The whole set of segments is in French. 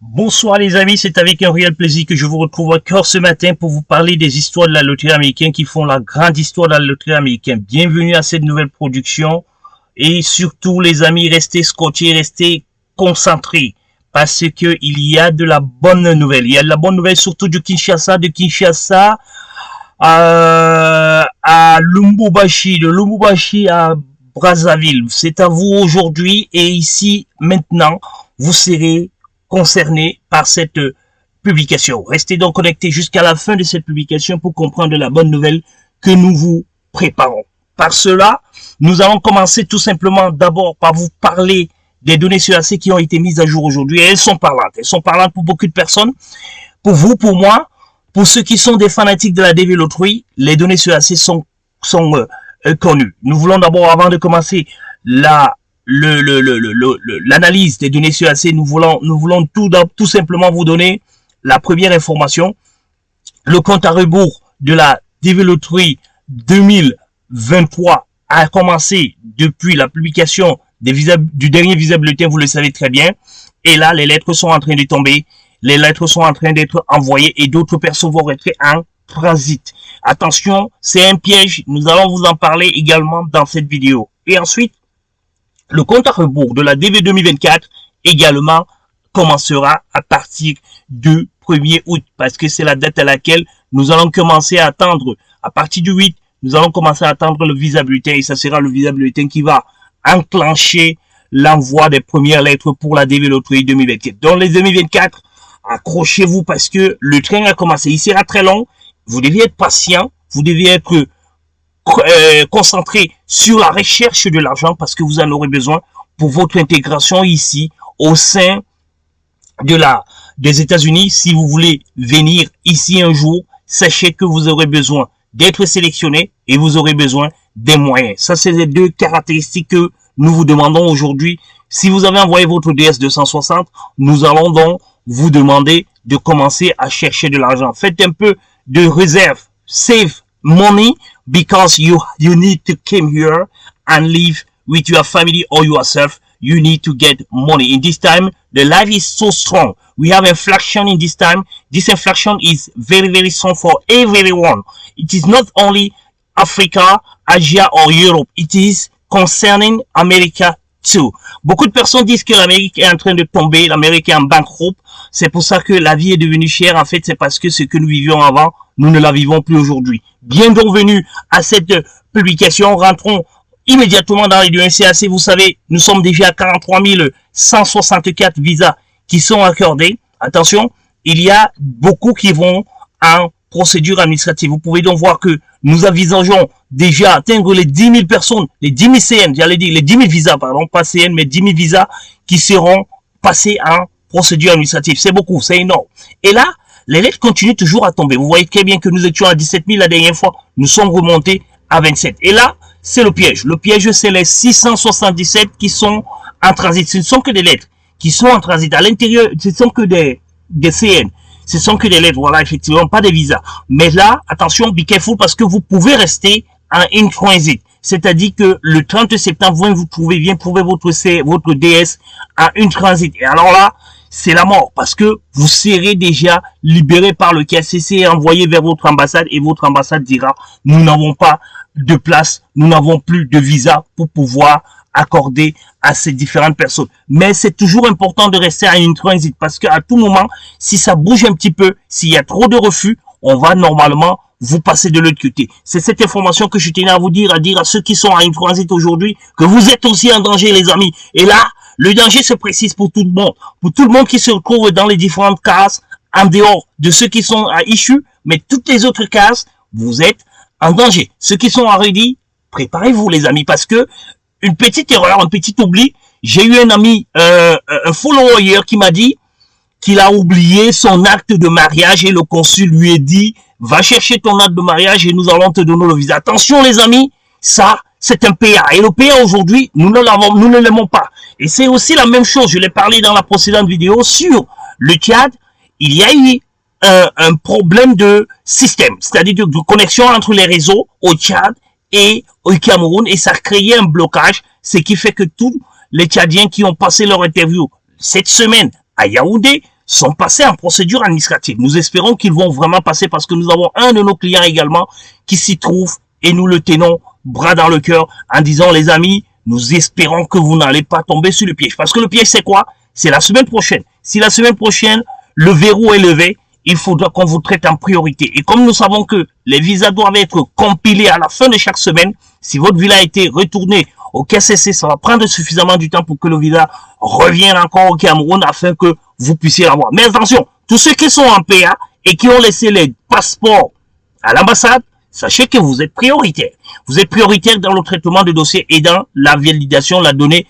Bonsoir les amis, c'est avec un réel plaisir que je vous retrouve encore ce matin pour vous parler des histoires de la loterie américaine qui font la grande histoire de la loterie américaine. Bienvenue à cette nouvelle production et surtout les amis, restez scotchés, restez concentrés parce que il y a de la bonne nouvelle. Il y a de la bonne nouvelle surtout de Kinshasa à Lubumbashi, de Lubumbashi à Brazzaville. C'est à vous aujourd'hui et ici maintenant, vous serez concernés par cette publication. Restez donc connectés jusqu'à la fin de cette publication pour comprendre la bonne nouvelle que nous vous préparons. Par cela, nous allons commencer tout simplement d'abord par vous parler des données CEAC qui ont été mises à jour aujourd'hui. Et elles sont parlantes. Elles sont parlantes pour beaucoup de personnes. Pour vous, pour moi, pour ceux qui sont des fanatiques de la DV Loterie, les données CEAC sont connues. Nous voulons d'abord, avant de commencer l'analyse des données CEAC, nous voulons tout simplement vous donner la première information. Le compte à rebours de la DV Loterie 2023 a commencé depuis la publication du dernier Visa Bulletin, vous le savez très bien. Et là, les lettres sont en train de tomber. Les lettres sont en train d'être envoyées et d'autres personnes vont rentrer en transit. Attention, c'est un piège. Nous allons vous en parler également dans cette vidéo. Et ensuite, le compte à rebours de la DV 2024 également commencera à partir du 1er août parce que c'est la date à laquelle nous allons commencer à attendre. À partir du 8, nous allons commencer à attendre le Visa Bulletin et ça sera le Visa Bulletin qui va enclencher l'envoi des premières lettres pour la DV Loterie 2024. Dans les 2024, accrochez-vous parce que le train a commencé. Il sera très long. Vous devez être patient. Vous devez être concentré sur la recherche de l'argent parce que vous en aurez besoin pour votre intégration ici au sein des États-Unis. Si vous voulez venir ici un jour, sachez que vous aurez besoin d'être sélectionné et vous aurez besoin des moyens. Ça, c'est les deux caractéristiques que nous vous demandons aujourd'hui. Si vous avez envoyé votre DS 260, nous allons donc vous demander de commencer à chercher de l'argent. Faites un peu de réserve. Save money because you need to come here and live with your family or yourself. You need to get money. In this time, the life is so strong. We have inflation in this time. This inflation is very, very strong for everyone. It is not only Africa, Asia or Europe. It is concerning America too. Beaucoup de personnes disent que l'Amérique est en train de tomber, l'Amérique est en bankrupt. C'est pour ça que la vie est devenue chère. En fait, c'est parce que ce que nous vivions avant, nous ne la vivons plus aujourd'hui. Bienvenue à cette publication. Rentrons immédiatement dans les données CEAC. Vous savez, nous sommes déjà à 43 164 visas qui sont accordés. Attention, il y a beaucoup qui vont en procédure administrative. Vous pouvez donc voir que nous envisageons déjà atteindre les 10 000 personnes, les 10 000 CN, j'allais dire les 10 000 visas, pardon, pas CN, mais 10 000 visas qui seront passés en procédure administrative. C'est beaucoup, c'est énorme. Et là, les lettres continuent toujours à tomber. Vous voyez très bien que nous étions à 17 000 la dernière fois. Nous sommes remontés à 27. Et là, c'est le piège. Le piège, c'est les 677 qui sont en transit. Ce ne sont que des lettres qui sont en transit. À l'intérieur, ce ne sont que des CN. Ce sont que des lettres. Voilà, effectivement, pas des visas. Mais là, attention, be careful parce que vous pouvez rester en in transit. C'est-à-dire que le 30 septembre, vous vient trouver votre DS en in transit. Et alors là, c'est la mort parce que vous serez déjà libéré par le KCC et envoyé vers votre ambassade et votre ambassade dira nous n'avons pas de place, nous n'avons plus de visa pour pouvoir accorder à ces différentes personnes. Mais c'est toujours important de rester à une transit parce qu'à tout moment, si ça bouge un petit peu, s'il y a trop de refus, on va normalement vous passer de l'autre côté. C'est cette information que je tenais à vous dire, à ceux qui sont à une transit aujourd'hui, que vous êtes aussi en danger, les amis. Et là, le danger se précise pour tout le monde qui se retrouve dans les différentes cases, en dehors de ceux qui sont à issue, mais toutes les autres cases, vous êtes en danger. Ceux qui sont à ready, préparez-vous les amis, parce que une petite erreur, un petit oubli, j'ai eu un ami, un follower hier qui m'a dit qu'il a oublié son acte de mariage et le consul lui a dit, va chercher ton acte de mariage et nous allons te donner le visa. Attention les amis, ça, c'est un PA. Et le PA aujourd'hui, nous ne l'aimons pas. Et c'est aussi la même chose, je l'ai parlé dans la précédente vidéo, sur le Tchad, il y a eu un problème de système, c'est-à-dire de connexion entre les réseaux au Tchad et au Cameroun, et ça a créé un blocage, ce qui fait que tous les Tchadiens qui ont passé leur interview cette semaine à Yaoundé sont passés en procédure administrative. Nous espérons qu'ils vont vraiment passer parce que nous avons un de nos clients également qui s'y trouve et nous le tenons bras dans le cœur en disant, les amis, nous espérons que vous n'allez pas tomber sur le piège. Parce que le piège, c'est quoi? C'est la semaine prochaine. Si la semaine prochaine, le verrou est levé, il faudra qu'on vous traite en priorité. Et comme nous savons que les visas doivent être compilés à la fin de chaque semaine, si votre visa a été retourné au KCC, ça va prendre suffisamment du temps pour que le visa revienne encore au Cameroun afin que vous puissiez l'avoir. Mais attention, tous ceux qui sont en PA et qui ont laissé les passeports à l'ambassade, sachez que vous êtes prioritaire. Vous êtes prioritaire dans le traitement de dossier et dans la validation, les données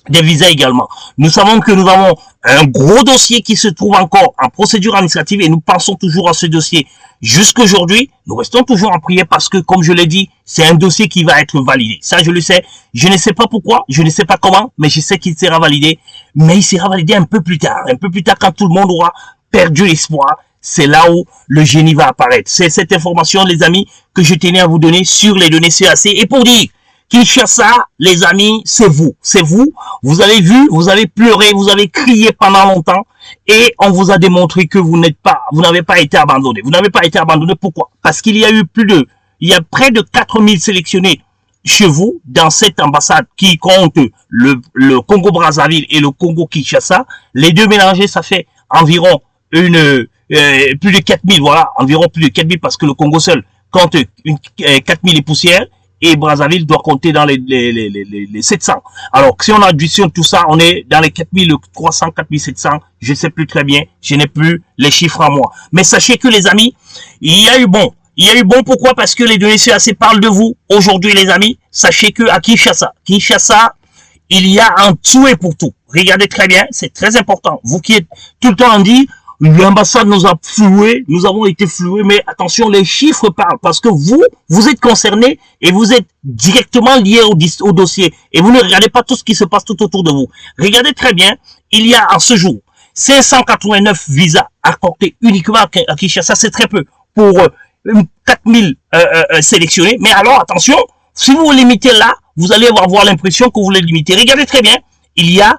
des visas également. Nous savons que nous avons un gros dossier qui se trouve encore en procédure administrative et nous pensons toujours à ce dossier jusqu'aujourd'hui. Nous restons toujours en prière parce que, comme je l'ai dit, c'est un dossier qui va être validé. Ça, je le sais. Je ne sais pas pourquoi, je ne sais pas comment, mais je sais qu'il sera validé. Mais il sera validé un peu plus tard. Un peu plus tard quand tout le monde aura perdu l'espoir. C'est là où le génie va apparaître. C'est cette information, les amis, que je tenais à vous donner sur les données CAC. Et pour dire, Kinshasa, les amis, c'est vous. C'est vous. Vous avez vu, vous avez pleuré, vous avez crié pendant longtemps et on vous a démontré que vous n'avez pas été abandonné. Vous n'avez pas été abandonné. Pourquoi? Parce qu'il y a eu il y a près de 4000 sélectionnés chez vous dans cette ambassade qui compte le Congo-Brazzaville et le Congo-Kinshasa. Les deux mélangés, ça fait environ plus de 4000, voilà, environ plus de 4000 parce que le Congo seul compte 4000 et poussières. Et Brazzaville doit compter dans les 700. Alors, si on additionne tout ça, on est dans les 4300, 4700. Je ne sais plus très bien. Je n'ai plus les chiffres à moi. Mais sachez que les amis, il y a eu bon. Il y a eu bon, pourquoi? Parce que les données CAC parlent de vous. Aujourd'hui, les amis, sachez que à Kinshasa, il y a un tout et pour tout. Regardez très bien, c'est très important. Vous qui êtes tout le temps en dit, l'ambassade nous a floués, nous avons été floués, mais attention, les chiffres parlent parce que vous êtes concernés et vous êtes directement liés au dossier et vous ne regardez pas tout ce qui se passe tout autour de vous. Regardez très bien, il y a en ce jour 589 visas accordés uniquement à Kinshasa, c'est très peu pour 4000 sélectionnés. Mais alors, attention, si vous vous limitez là, vous allez avoir l'impression que vous les limitez. Regardez très bien, il y a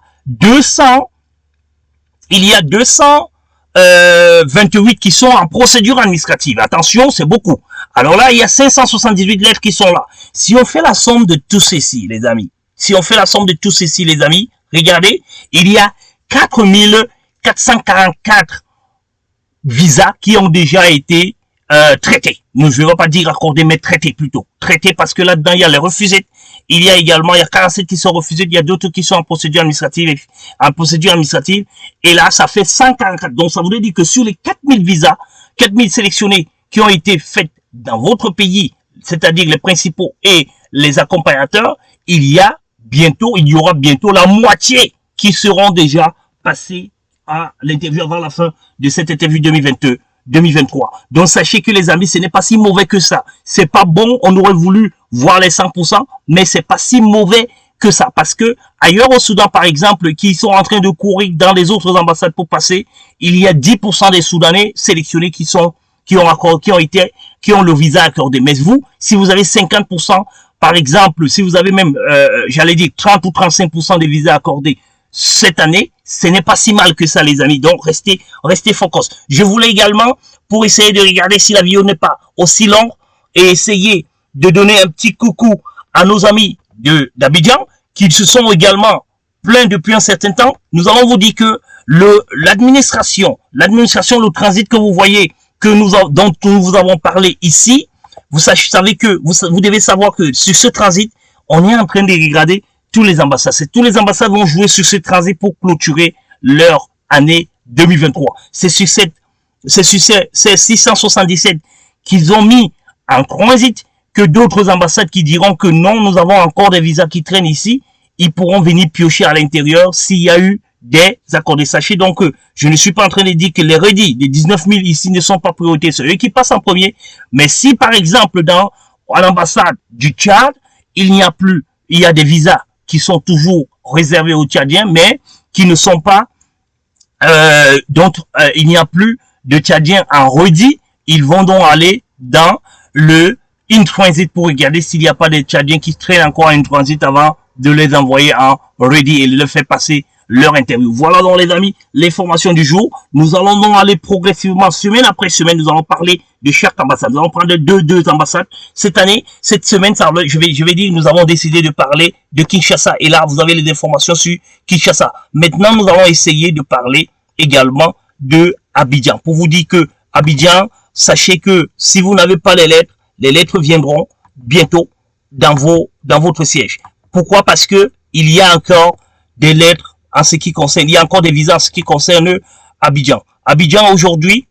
28 qui sont en procédure administrative. Attention, c'est beaucoup. Alors là, il y a 578 lettres qui sont là. Si on fait la somme de tous ceci, les amis, regardez, il y a 4444 visas qui ont déjà été traités. Je ne vais pas dire accordés, mais traités plutôt. Traités parce que là-dedans, il y a les refusés. Il y a 47 qui sont refusés, il y a d'autres qui sont en procédure administrative, et là, ça fait 144. Donc, ça voudrait dire que sur les 4000 visas, 4000 sélectionnés qui ont été faits dans votre pays, c'est-à-dire les principaux et les accompagnateurs, il y aura bientôt la moitié qui seront déjà passés à l'interview avant la fin de cette interview 2023. Donc, sachez que les amis, ce n'est pas si mauvais que ça. C'est pas bon, on aurait voulu voir les 100%, mais c'est pas si mauvais que ça. Parce que, ailleurs au Soudan, par exemple, qui sont en train de courir dans les autres ambassades pour passer, il y a 10% des Soudanais sélectionnés qui ont le visa accordé. Mais vous, si vous avez 50%, par exemple, si vous avez même, 30 ou 35% des visas accordés cette année, ce n'est pas si mal que ça, les amis. Donc, restez focus. Je voulais également, pour essayer de regarder si la vidéo n'est pas aussi longue, et essayer de donner un petit coucou à nos amis d'Abidjan, qui se sont également plaints depuis un certain temps. Nous allons vous dire que l'administration, le transit que vous voyez, dont nous vous avons parlé ici, vous devez savoir que sur ce transit, on est en train de regarder tous les ambassades. Tous les ambassades vont jouer sur ce transit pour clôturer leur année 2023. C'est sur ces 677 qu'ils ont mis en transit que d'autres ambassades qui diront que non, nous avons encore des visas qui traînent ici. Ils pourront venir piocher à l'intérieur s'il y a eu des accords. Sachez donc que je ne suis pas en train de dire que les redits des 19 000 ici ne sont pas prioritaires. C'est eux qui passent en premier. Mais si par exemple à l'ambassade du Tchad, il y a des visas qui sont toujours réservés aux Tchadiens, mais qui ne sont pas, il n'y a plus de Tchadiens en redit. Ils vont donc aller dans le in-transit pour regarder s'il n'y a pas des Tchadiens qui traînent encore en in-transit avant de les envoyer en ready et de les faire passer leur interview. Voilà donc les amis, les formations du jour. Nous allons donc aller progressivement, semaine après semaine, nous allons parler de chaque ambassade. Nous allons prendre deux ambassades. Cette année, cette semaine, je vais dire, nous avons décidé de parler de Kinshasa. Et là, vous avez les informations sur Kinshasa. Maintenant, nous allons essayer de parler également de Abidjan. Pour vous dire que Abidjan, sachez que si vous n'avez pas les lettres viendront bientôt dans votre siège. Pourquoi? Parce que il y a encore des lettres en ce qui concerne, il y a encore des visas en ce qui concerne Abidjan. Abidjan aujourd'hui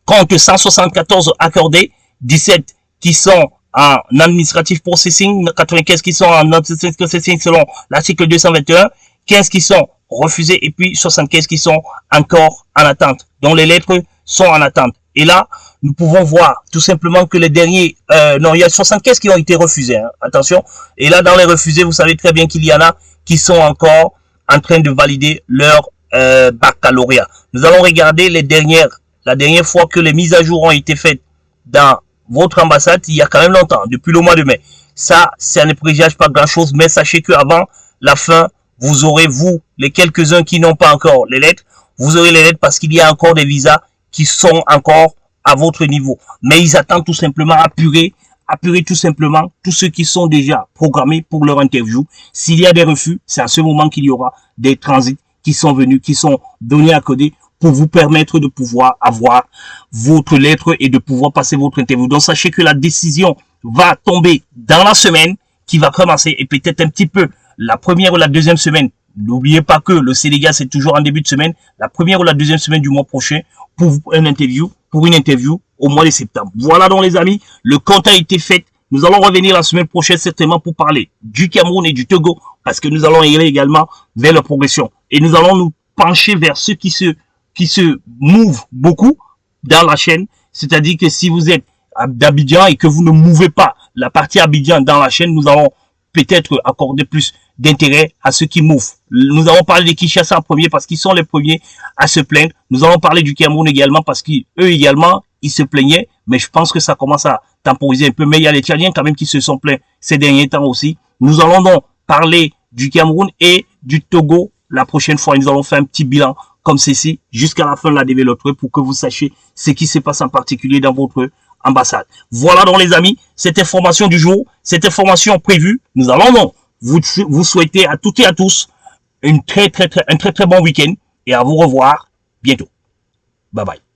compte 174 accordés, 17 qui sont en administrative processing, 95 qui sont en administrative processing selon l'article 221, 15 qui sont refusés et puis 75 qui sont encore en attente. Donc les lettres sont en attente. Et là, nous pouvons voir tout simplement que les derniers, non, il y a 75 qui ont été refusés, hein, attention. Et là, dans les refusés, vous savez très bien qu'il y en a qui sont encore en train de valider leur baccalauréat. Nous allons regarder la dernière fois que les mises à jour ont été faites dans votre ambassade, il y a quand même longtemps, depuis le mois de mai. Ça ne présage pas grand-chose, mais sachez qu'avant la fin, vous aurez, vous, les quelques-uns qui n'ont pas encore les lettres, vous aurez les lettres parce qu'il y a encore des visas qui sont encore à votre niveau. Mais ils attendent tout simplement à apurer tout simplement tous ceux qui sont déjà programmés pour leur interview. S'il y a des refus, c'est à ce moment qu'il y aura des transits qui sont venus, qui sont donnés à coder pour vous permettre de pouvoir avoir votre lettre et de pouvoir passer votre interview. Donc sachez que la décision va tomber dans la semaine qui va commencer et peut-être un petit peu la première ou la deuxième semaine. N'oubliez pas que le Sénégal, c'est toujours en début de semaine, la première ou la deuxième semaine du mois prochain pour une interview au mois de septembre. Voilà donc les amis, le compte a été fait. Nous allons revenir la semaine prochaine certainement pour parler du Cameroun et du Togo parce que nous allons aller également vers la progression. Et nous allons nous pencher vers ceux qui se mouvent beaucoup dans la chaîne. C'est-à-dire que si vous êtes d'Abidjan et que vous ne mouvez pas la partie Abidjan dans la chaîne, nous allons peut-être accorder plus d'intérêt à ceux qui mouvent. Nous allons parler des Kinshasa en premier parce qu'ils sont les premiers à se plaindre. Nous allons parler du Cameroun également parce qu'eux également, ils se plaignaient. Mais je pense que ça commence à temporiser un peu. Mais il y a les Tchadiens quand même qui se sont plaints ces derniers temps aussi. Nous allons donc parler du Cameroun et du Togo la prochaine fois. Nous allons faire un petit bilan comme ceci jusqu'à la fin de la développerie pour que vous sachiez ce qui se passe en particulier dans votre ambassade. Voilà donc les amis, cette information du jour, cette information prévue. Nous allons donc vous souhaiter à toutes et à tous un très très bon week-end et à vous revoir bientôt. Bye bye.